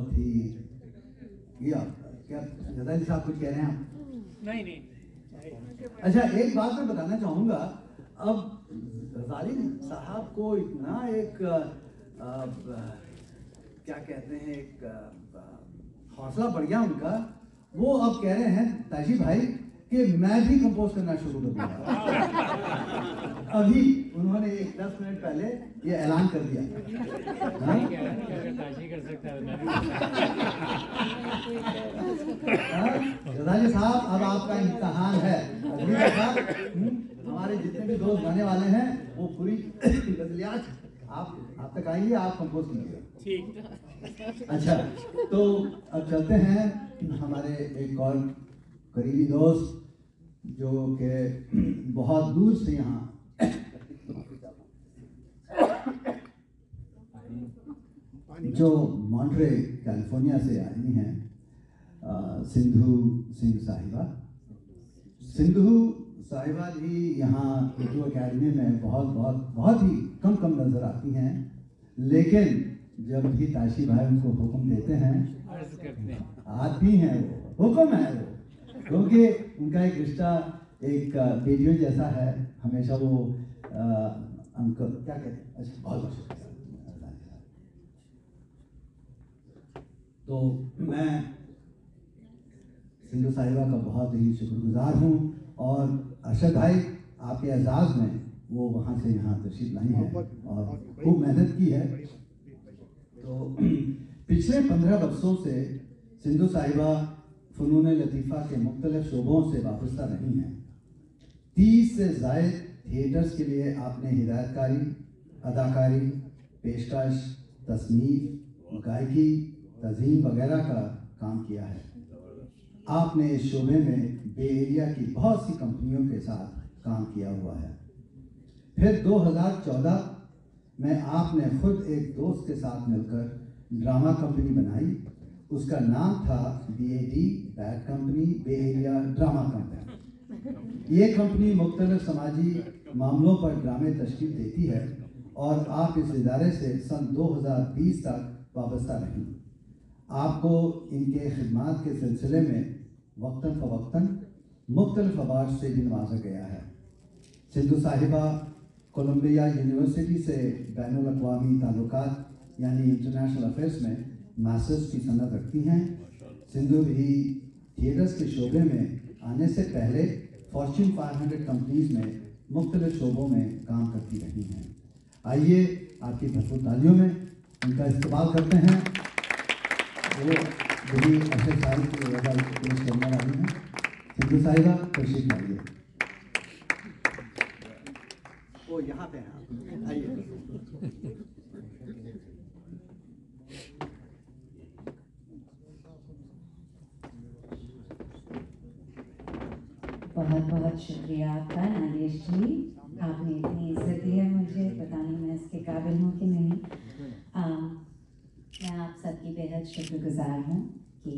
बहुत ही क्या जदाली साहब कुछ कह रहे हैं आप? नहीं। अच्छा, एक बात मैं बताना चाहूँगा, अब रज़ाली साहब को इतना एक क्या कहते हैं, एक हौसला बढ़ गया उनका, वो अब कह रहे हैं ताजी भाई कि मैं भी कंपोज करना शुरू कर दूंगा। अभी उन्होंने 10 मिनट पहले ये ऐलान कर दिया। रज़ाली साहब, अब आपका इम्तिहान है। हमारे जितने भी दोस्त गाने वाले हैं वो पूरी गजलियात आप तक आएंगे, आप कंपोज कीजिएगा। ठीक। अच्छा, तो अब चलते हैं हमारे एक और करीबी दोस्त जो कि बहुत दूर से यहाँ जो मॉन्ट्रे कैलिफोर्निया से आई हैं, सिंधु सिंह साहिबा। सिंधु साहिबा जी यहाँ उर्दू अकेडमी में बहुत ही कम नज़र आती हैं, लेकिन जब भी ताशी भाई उनको हुक्म देते हैं आती हैं, वो हुक्म है वो, क्योंकि उनका एक रिश्ता एक बेटियों जैसा है। हमेशा वो अंकल क्या कहते हैं, अच्छा बहुत शुक्रिया। तो मैं सिंधु साहिबा का बहुत ही शुक्रगुजार हूँ, और अरशद भाई आपके एजाज़ में वो वहाँ से यहाँ तशरीफ लाई हैं और खूब मेहनत की है। तो पिछले 15 वर्षों से सिंधु साहिबा फ़नून लतीफ़ा के मुख्तलिफ शोबों से वाबस्ता रही हैं। 30 से ज़ायद थिएटर्स के लिए आपने हिदायतकारी, अदाकारी, पेशकश, तस्नीफ, गायकी, तज़ीम वगैरह का काम किया है। आपने इस शोबे में बे एरिया की बहुत सी कंपनियों के साथ काम किया हुआ है। फिर 2014 में आपने खुद एक दोस्त के साथ मिलकर ड्रामा कंपनी बनाई। उसका नाम था BAD, बैड कंपनी, बे एरिया ड्रामा कंपनी। ये कंपनी मुख्तलिफ समाजी मामलों पर ड्रामे तशकील देती है, और आप इस इदारे से सन 2020 तक वाबस्ता रहीं। आपको इनके खिदमात के सिलसिले में वक्तन फ़वक्तन मुख्तलिफ अवार्ड से भी नवाजा गया है। सिंधु साहिबा कोलंबिया यूनिवर्सिटी से बैनुल अक़वामी ताल्लुकात यानी इंटरनेशनल अफेयर्स में मास्टर्स की सनद रखती हैं। सिंधु भी थिएटर्स के शोबे में आने से पहले फॉर्च्यून 500 कंपनीज में मुख्तलिफ शोबों में काम करती रही हैं। आइए आपकी भरपूर तालियों में उनका इस्तकबाल करते हैं। वो बड़ी अरशद साहिब की वजह पेश करने वाली हैं। सिंधु साहिबा तशरीफ लाइए। वो यहाँ पे हैं, आइए। बहुत शुक्रिया आपका नागेश जी, आपने इतनी इज्जत दी है मुझे, पता नहीं मैं इसके काबिल हूँ कि नहीं। मैं आप सबकी बेहद शुक्रगुजार हूँ कि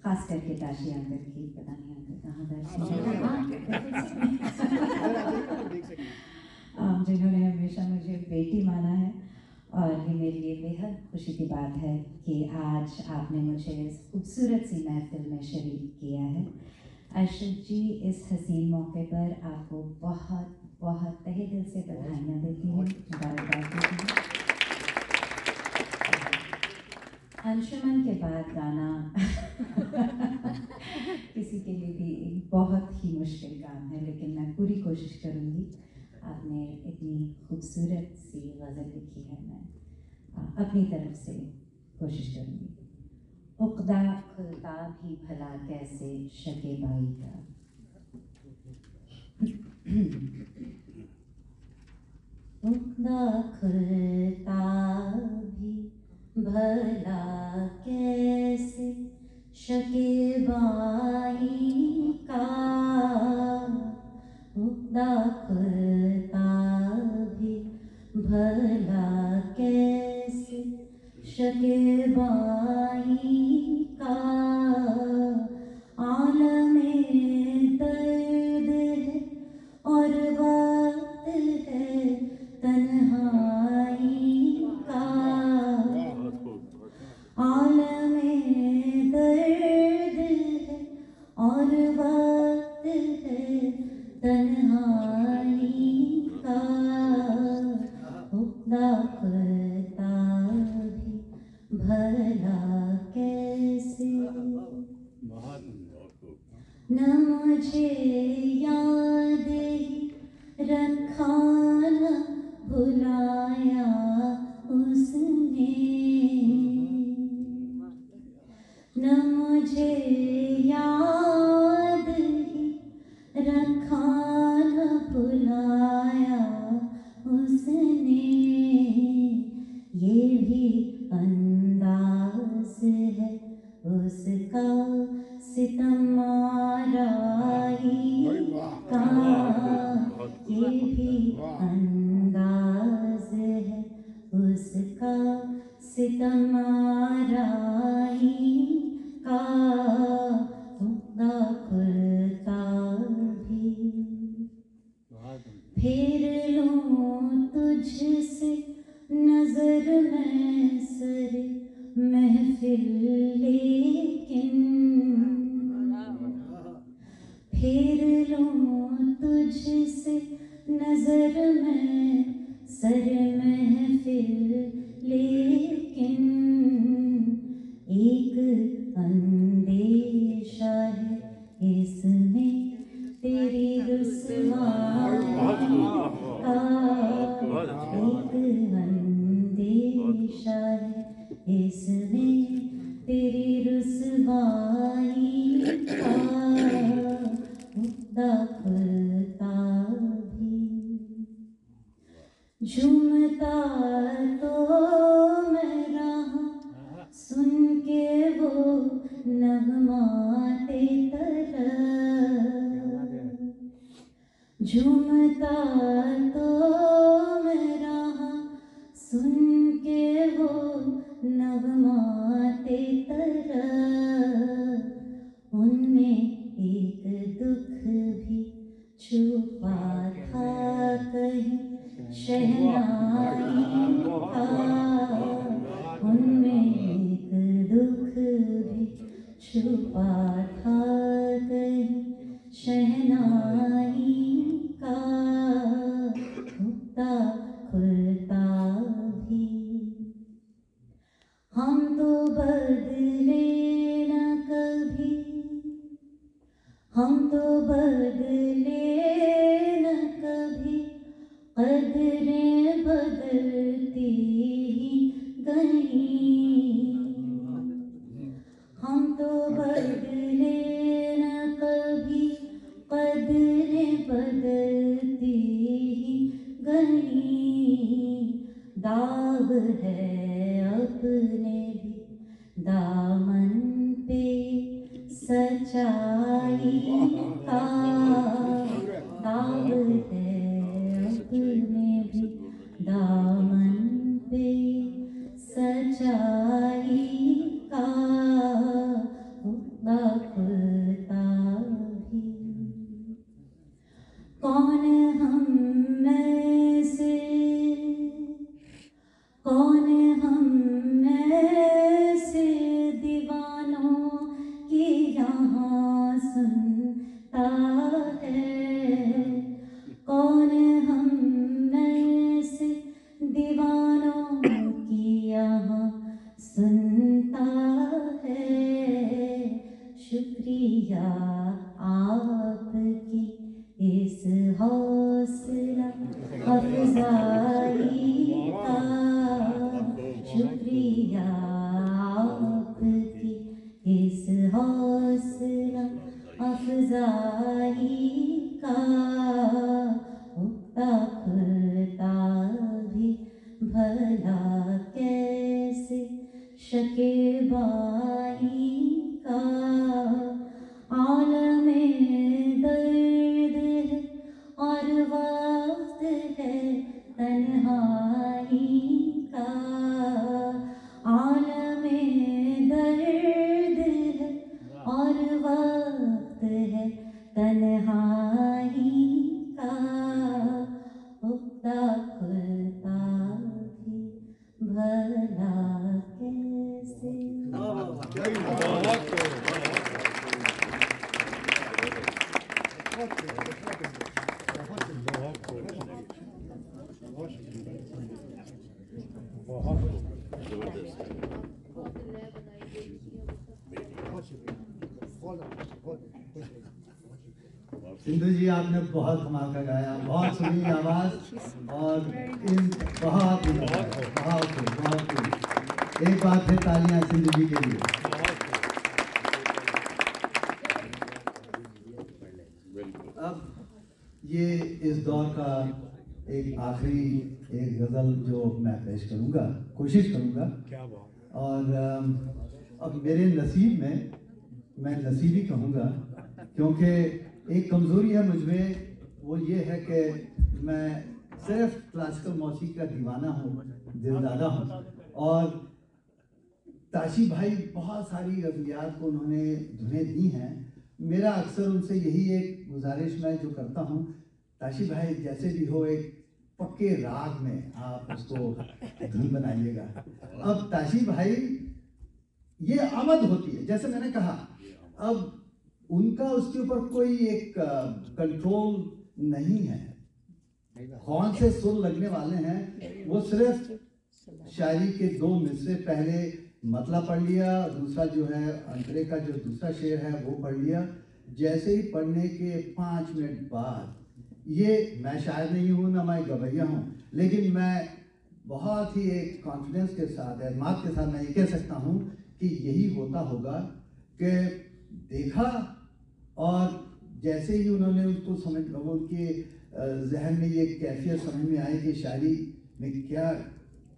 ख़ास करके ताशी अंकल की, पता नहीं अंकल कहाँ बैठे, जिन्होंने हमेशा मुझे बेटी माना है, और ये मेरे लिए बेहद खुशी की बात है कि आज आपने मुझे इस खूबसूरत सी महफिल में शरीक किया है। अरशद जी, इस हसीन मौके पर आपको बहुत तहे दिल से बधाइयाँ देती हूँ, मुबारकबाद देती हूँ। अंशुमन के बाद गाना किसी के लिए भी एक बहुत ही मुश्किल काम है, लेकिन मैं पूरी कोशिश करूँगी। आपने इतनी खूबसूरत सी गज़ल लिखी है, मैं अपनी तरफ से कोशिश करूँगी। उक़दा खुलता भी भला कैसे शके बाई का, उक़दा खुलता भी भला कैसे शके बाई का, उक़दा खुलता भी भला कैसे शके बाई का, आलमे दर्द है और वक्त है तन्हाई का, आलमे न मुझे याद ही रखा न भुलाया उसने, न मुझे याद ही रखा न भुलाया उसने, ये भी अंदाज है उसका सितम आराई का, ये भी अंदाज है उसका सितम आराई का, खुदा खुलता भी फिर लूं तुझसे नजर में सर महफिल, लेकिन फिर लूं तुझसे नजर में सर महफिल, लेकिन एक अंदेशा है इसमें तेरी रुसवाई का, एक अंदेशा है इसमें तेरी रुसवाई का, खुदा खुलता भी झूमता तो मैं रहा सुन के वो नगमाते तरह, झूमता तो मैं रहा सुन के वो नगमाते तरह, उनमें एक दुख भी छुपा था कहीं शहनाई का, उनमें एक दुख भी छुपा था कहीं शहनाई का, खुदा खुलता भी हम तो बदले न कभी, हम तो बदले न कभी, कदरें बदलती ही गईं, हम तो बदले न कभी, कदरें बदलती ही गईं, दाग है अपने भी दामन पे सच्चाई का, दाग है अपने भी दामन पे सच्चाई का, खुदा खुलता भी कौन हम में से, कौन हम में से दीवानों की यहाँ सुनता है, कौन हम में से दीवानों की यहाँ सुनता है, शुक्रिया आपकी इस हौसला अफजाई का, शुक्रिया आपकी इस हौसला अफजाई का, खुदा खुलता भी भला कैसे शकीबाई का, आलमे दर्द है और वक्त है तन्हाई का, आलमे दर्द है और वक्त है तन्हाई का, खुदा खुलता भी भला कैसे। बहुत सिंधु जी आपने बहुत कमाल का गाया, बहुत सुनी आवाज और इन बहुत ही एक बार फिर तालियां सिंधु जी के लिए। अब ये इस दौर का एक आखिरी एक गजल जो मैं पेश करूंगा, कोशिश करूंगा। क्या बात। और अब मेरे नसीब में, मैं नसीबी कहूँगा क्योंकि एक कमज़ोरी है मुझ में, वो ये है कि मैं सिर्फ क्लासिकल मौसीकी का दीवाना हूँ, दिलदादा हूँ। और ताशी भाई बहुत सारी गज़लियात को उन्होंने धुनें दी हैं। मेरा अक्सर उनसे यही एक गुजारिश मैं जो करता हूँ, ताशी भाई जैसे भी हो एक पक्के राग में आप उसको धुन बनाइएगा। अब ताशी भाई ये आमद होती है, जैसे मैंने कहा, अब उनका उसके ऊपर कोई एक कंट्रोल नहीं है। कौन से सुर लगने वाले हैं, वो सिर्फ शायरी के 2 मिसरे पहले मतलब पढ़ लिया, दूसरा जो है अंतरे का जो दूसरा शेर है वो पढ़ लिया। जैसे ही पढ़ने के 5 मिनट बाद, ये मैं शायर नहीं हूँ ना मैं गवैया हूँ, लेकिन मैं बहुत ही एक कॉन्फिडेंस के साथ, एतमाद के साथ मैं ये कह सकता हूँ कि यही होता होगा कि देखा और जैसे ही उन्होंने उसको समझ, उनके जहन में ये कैफियत समझ में आई कि शायरी में क्या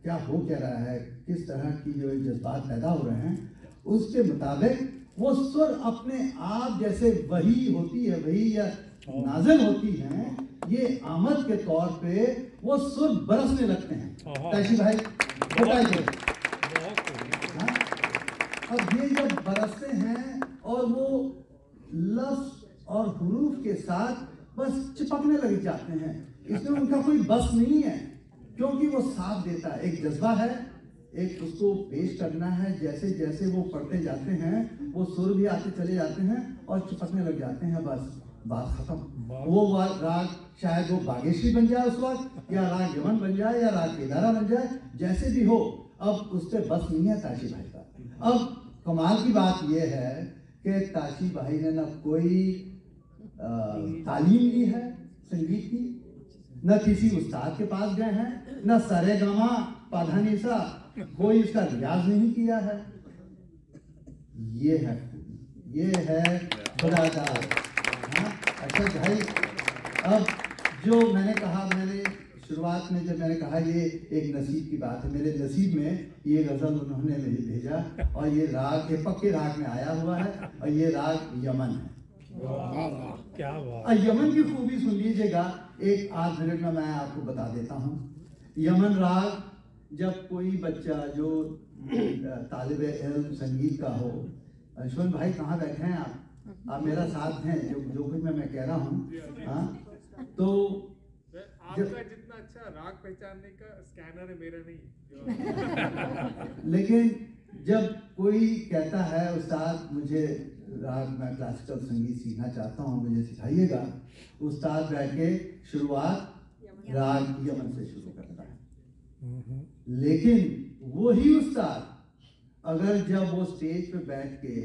क्या हो क्या रहा है, किस तरह की जो जज्बात पैदा हो रहे हैं, उसके मुताबिक वो सुर अपने आप जैसे वही होती है, वही या नाज़िल होती हैं, ये आमद के तौर पे वो सुर बरसने लगते हैं। ताशी भाई बताइए। अब ये जब बरसते हैं और वो लफ्ज़ और हुरूफ के साथ बस चिपकने लग जाते हैं, इसमें उनका कोई बस नहीं है, क्योंकि वो साथ देता है, एक जज्बा है, एक उसको पेश करना है। जैसे जैसे वो पढ़ते जाते हैं वो सुर भी आते चले जाते हैं और चिपकने लग जाते हैं, बस बात खत्म। वो राग शायद वो बागेश्वरी बन जाए उस वक्त, या राग यमन बन जाए, या राग केदारा बन जाए, जैसे भी हो, अब उस पर बस नहीं है ताशी भाई का। अब कमाल की बात यह है कि ताशी भाई ने ना कोई तालीम ली है संगीत की, न किसी उस्ताद के पास गए हैं, न सरेगामा पाधानीसा कोई इसका रियाज नहीं किया है। ये है खुदा का। अच्छा भाई, अब जो मैंने कहा, मैंने शुरुआत में जब मैंने कहा ये एक नसीब की बात है, मेरे नसीब में ये गज़ल उन्होंने मुझे भेजा और ये राग, ये पक्के राग में आया हुआ है और ये राग यमन है। क्या बात। और यमन की खूबी सुन लीजिएगा, एक आध मिनट में मैं आपको बता देता हूँ। यमन राग, जब कोई बच्चा जो तालिब इल्म संगीत का हो, यशवंत भाई कहाँ बैठे हैं आप मेरा साथ हैं, जो कुछ मैं कह रहा हूँ। हाँ, तो आपका जितना अच्छा राग पहचानने का स्कैनर है, मेरा नहीं। लेकिन जब कोई कहता है उस्ताद मुझे राग, मैं क्लासिकल संगीत सीखना चाहता हूँ, मुझे सिखाइएगा, उस्ताद बैठ के शुरुआत राग यमन से शुरू करता है। लेकिन वही उस्ताद अगर जब वो स्टेज पे बैठ के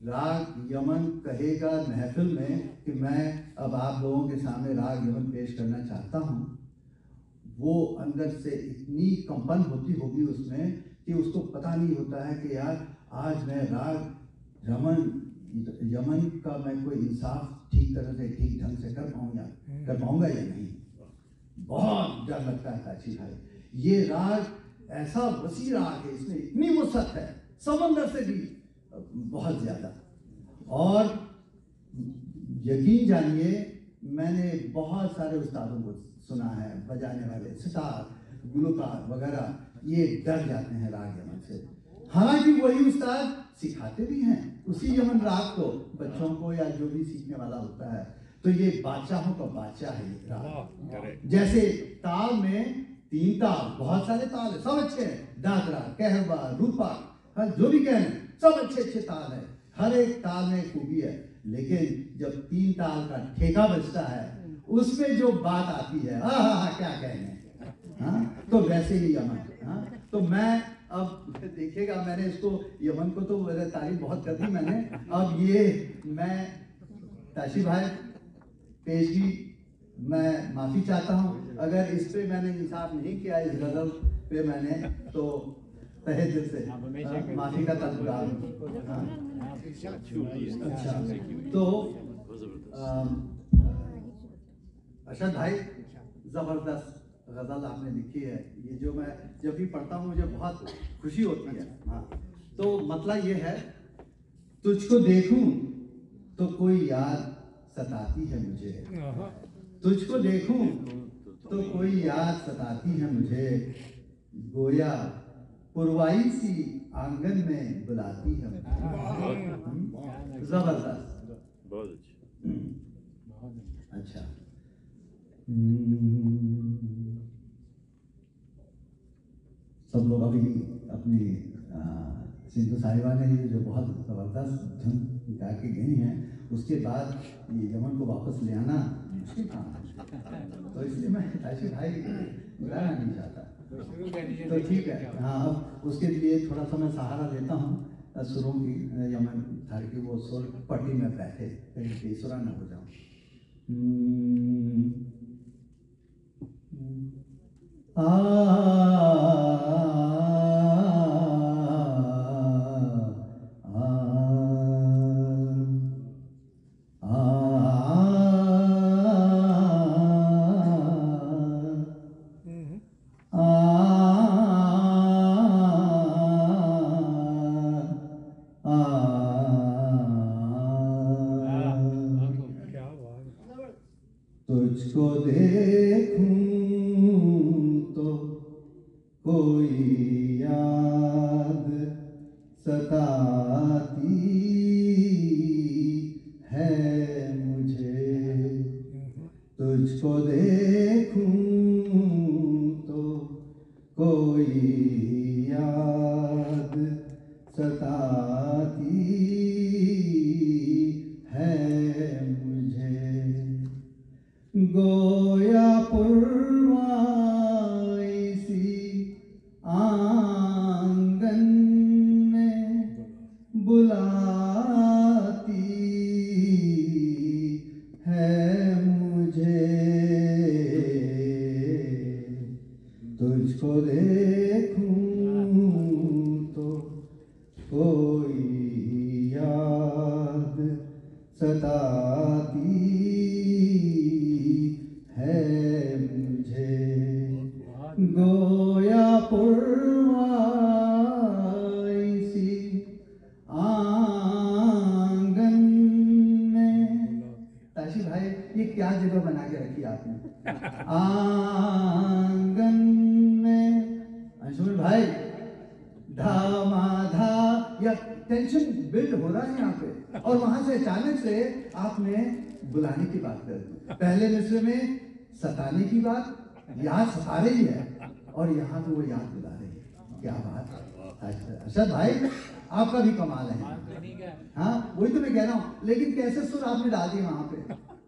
राग यमन कहेगा महफिल में कि मैं अब आप लोगों के सामने राग यमन पेश करना चाहता हूँ, वो अंदर से इतनी कंपन होती होगी उसमें कि उसको पता नहीं होता है कि यार आज मैं राग यमन का मैं कोई इंसाफ ठीक तरह से, ठीक ढंग से कर पाऊंगा या नहीं। बहुत डर लगता है ताशी भाई। ये राग ऐसा वसी राग है, इसमें इतनी वसअत है, समंदर से भी बहुत ज्यादा। और यकीन जानिए, मैंने बहुत सारे उस्तादों को सुना है, बजाने वाले सितार, गुलकार वगैरह, ये डर जाते हैं राग यमन से। हालांकि वही उस्ताद सिखाते भी हैं उसी यमन राग को बच्चों को, या जो भी सीखने वाला होता है। तो ये बादशाहों का बादशाह है ये राग। जैसे ताल में 3 ताल, बहुत सारे ताल है, सब अच्छे हैं, दादरा, कहरबा, रूपा, जो भी कहें, सब अच्छे ताल है, हर एक ताल में खूबी है। लेकिन जब 3 ताल का ठेका बजता है, उसमें जो बात आती है, क्या कहने। हाँ, तो वैसे ही यमन। तो मैं अब देखिएगा, मैंने इसको यमन को तो तारीफ बहुत कर दी मैंने। अब ये मैं ताशी भाई पेशगी मैं माफ़ी चाहता हूँ अगर इस पे मैंने इंसाफ नहीं किया, इस गज़ल पे मैंने, तो तहे दिल से माफ़ी का तलबगार हूँ। अच्छा, तो अरशद भाई, ज़बरदस्त गज़ल आपने लिखी है। ये जो मैं जब भी पढ़ता हूँ मुझे बहुत खुशी होती है। हाँ, तो मतलब ये है, तुझको देखूं तो कोई याद सताती है मुझे, तुझको देखूं तो कोई याद सताती है मुझे, गोया पुरवाई सी आंगन में बुलाती है मुझे। जबरदस्त, बहुत अच्छा। अच्छा। सब लोग अभी अपनी सिंधु साहिबा ने ये जो बहुत ज़बरदस्त धुन गा के गई हैं, उसके बाद ये यमन को वापस ले आना मुश्किल काम है, तो इसलिए मैं ऐसे भाई बुलाना नहीं चाहता। तो ठीक है, हाँ, अब उसके लिए थोड़ा सा मैं सहारा देता हूँ सुरों की, यमन ताकि वो सुर पट्टी में बैठे, कहीं बेसुरा ना हो जाऊँ। तुझको देखूं तो कोई याद सताती है मुझे, तुझको देखूं तो कोई याद सताती है मुझे, गोया पुरवाई सी आंगन में बुलाती है मुझे, तुझको देखूं तो कोई याद सताती है मुझे, गोया पुरवाई सी आंगन में। ताशी भाई, ये क्या जगह बना के रखी आपने, आंगन में। अंशुल भाई, धामाधा या टेंशन बिल्ड हो रहा है यहाँ पे, और वहां से अचानक से आपने बुलाने की बात कर दी। पहले मिस्र में सताने की बात, याद सता रही है, और यहाँ पे वो याद बुला रही है। क्या बात है अरशद भाई, आपका भी कमाल है। हाँ, वही तो मैं कह रहा हूँ, लेकिन कैसे सुर आपने डाल दिए वहां पे,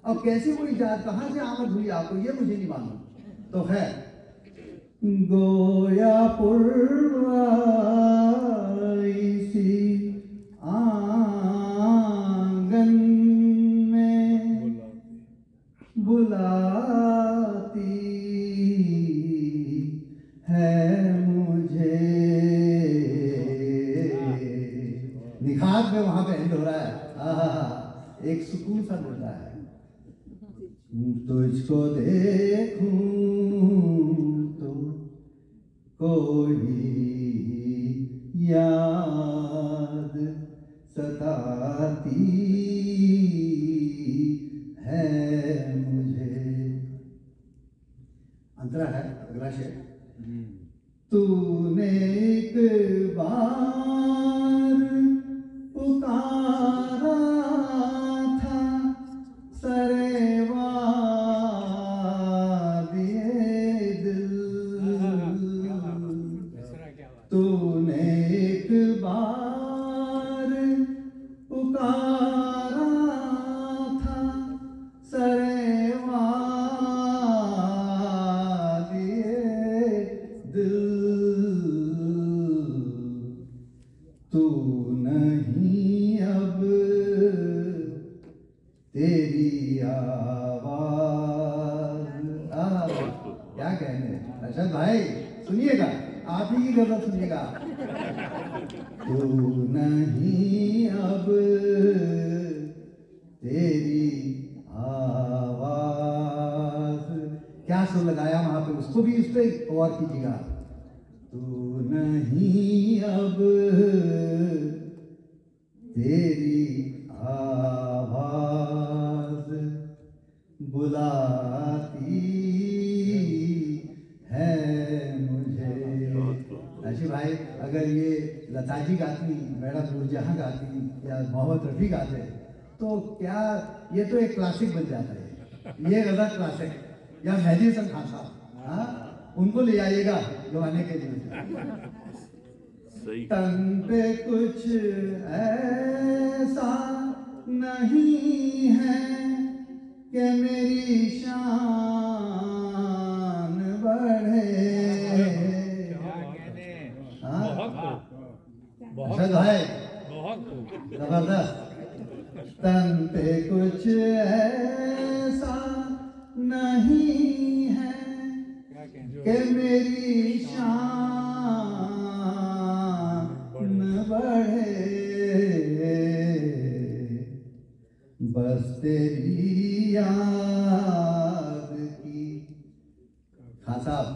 अब कैसे वो इजाद कहाँ से आमद हुई आपको, ये मुझे नहीं मालूम। तो है गोया पुरवाई सी आंगन में बुलाती है मुझे। निखात में वहां पे एंड हो रहा है, एक सुकून सा मिल रहा है। तुझको देखूं तो कोई याद सताती है मुझे। अंतरा है अगला शेर। तूने एक बार पुकारा था सरेवा दिए दिल, तूने एक बार पुकारा आखिरी की गजल सुनिएगा। तू नहीं अब तेरी आवाज, क्या सुर लगाया वहां पे, उसको भी इस पे गौर कीजिएगा। तू नहीं अब तेरी आवाज बुलाती है मुझे। ऐसी भाई अगर ये लता जी गाती, मैडम नूरजहां गाती या मोहम्मद रफ़ी गाते तो क्या, ये तो एक क्लासिक बन जाता है, ये गजल क्लासिक। या मेहदी हसन खान साहब, हाँ, उनको ले आइएगा गवाने के लिए। तन पे कुछ ऐसा नहीं है कि मेरी शान बढ़े। बहुत है, जबरदस्त। तन पे कुछ ऐसा नहीं है कि मेरी शान बढ़े, बस तेरी याद की। खान साहब,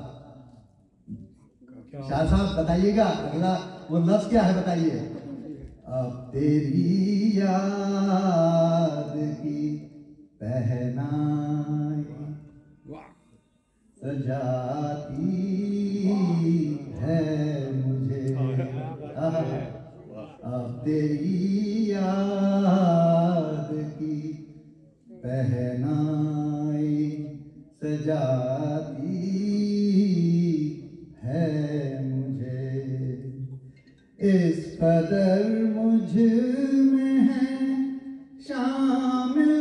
शाह साहब बताइएगा अगला वो लफ्ज क्या है, बताइए। अब तेरी याद की पहनाई सजाती है मुझे। अब तेरी याद की पहनाई सजाती है मुझे। इस कदर मुझ में है शामिल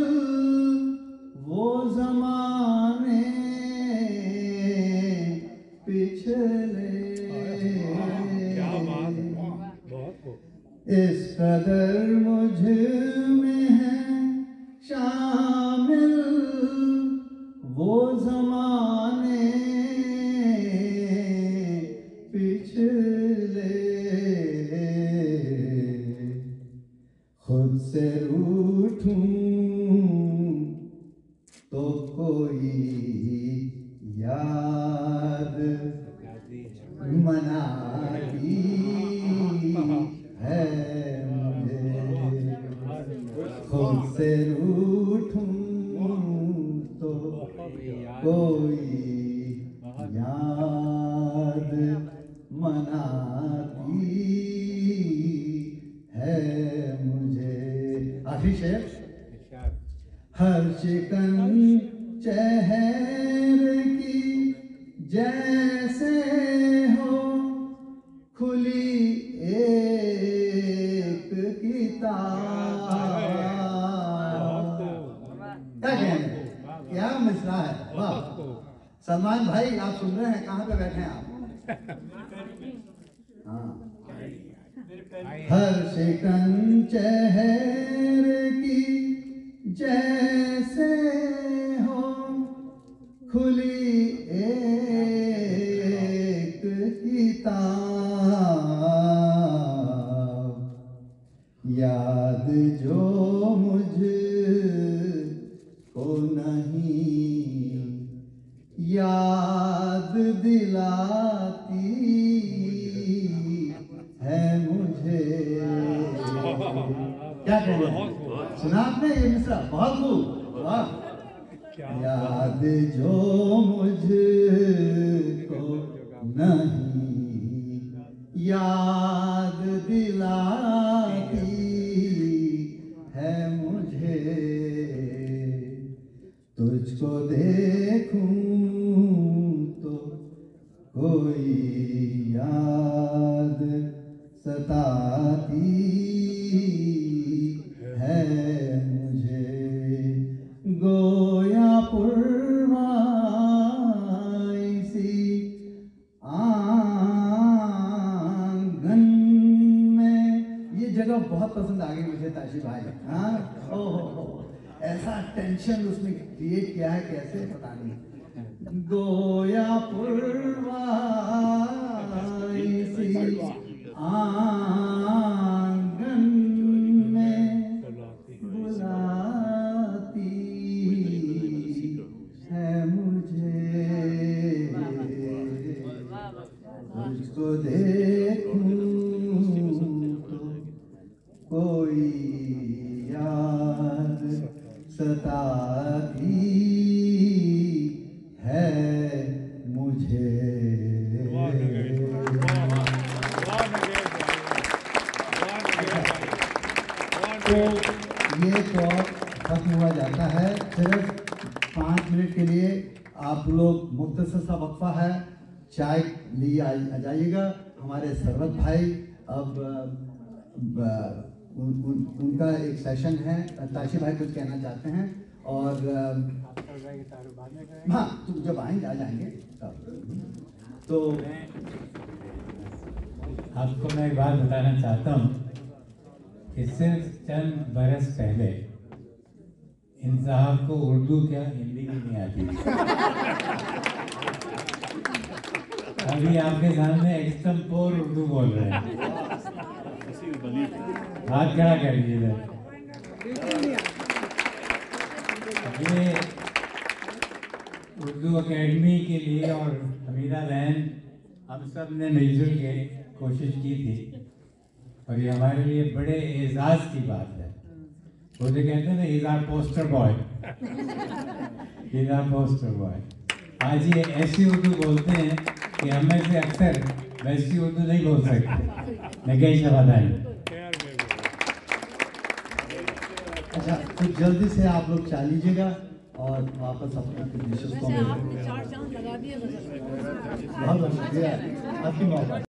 वो ज़माने पिछले, इस कदर मुझ में है शामिल वो ज़माने पिछले। खुद से रूठूं तो कोई याद मनाती है मुझे। खुद से रूठूं तो कोई याद मनाती है मुझे। आखिरी शेर। हर शिकन चेहरे की जैसे हो खुली एक किताब। क्या कहने, क्या मिसरा है, वाह। सलमान भाई आप सुन रहे हैं, कहाँ पे बैठे हैं आप? हाँ। हर शिकन चेहरे की जैसे हो खुली एक किताब, याद जो मुझको नहीं याद दिलाती है मुझे। क्या कहते हैं, सुना आपने ये मिसरा? बहुत खूब, वाह। याद जो मुझको नहीं याद दिलाती है मुझे। तुझको देखूं तो कोई याद सताती है मुझे। गोया पुरवाई सी आंगन में, ये जगह बहुत पसंद आ गई मुझे ताशी भाई। हाँ, ओहो, ऐसा टेंशन उसने क्रिएट किया है, कैसे पता नहीं। गोया पुरवाई आंगन में बुलाती है मुझे, तुझको देखूं तो कोई याद सताती है मुझे। तो ये तो खत्म हुआ जाता है। सिर्फ 5 मिनट के लिए आप लोग मुख्तसर सा वक्फा है, चाय लिए आ जाइएगा। हमारे सरवत भाई अब उनका एक सेशन है, ताशी भाई कुछ कहना चाहते हैं। और हाँ, तुम जब आएंगे आ जाएंगे तो आपको मैं एक बात बताना चाहता हूँ कि सिर्फ चंद बरस पहले इन साहब को उर्दू क्या हिंदी भी नहीं आती थी। अभी आपके सामने एक्सटम्पोर उर्दू बोल रहे हैं। हाथ खड़ा कर लीजिए। ये उर्दू एकेडमी के लिए और हमीदा बहन हम सब ने मिलजुल के कोशिश की थी, और ये हमारे लिए बड़े एजाज की बात है। वो जो कहते हैं ना, is our poster boy, is our poster boy. आज ये ऐसी उर्दू बोलते हैं कि हम में से अक्सर वैसी उर्दू नहीं बोल सकते। मैं कहीं से बताएं। अच्छा, तो जल्दी से आप लोग चाल लीजिएगा और वापस अपने डिशेस को वैसे आपने 4 चांद लगा दिए। बहुत शुक्रिया आपकी मौका।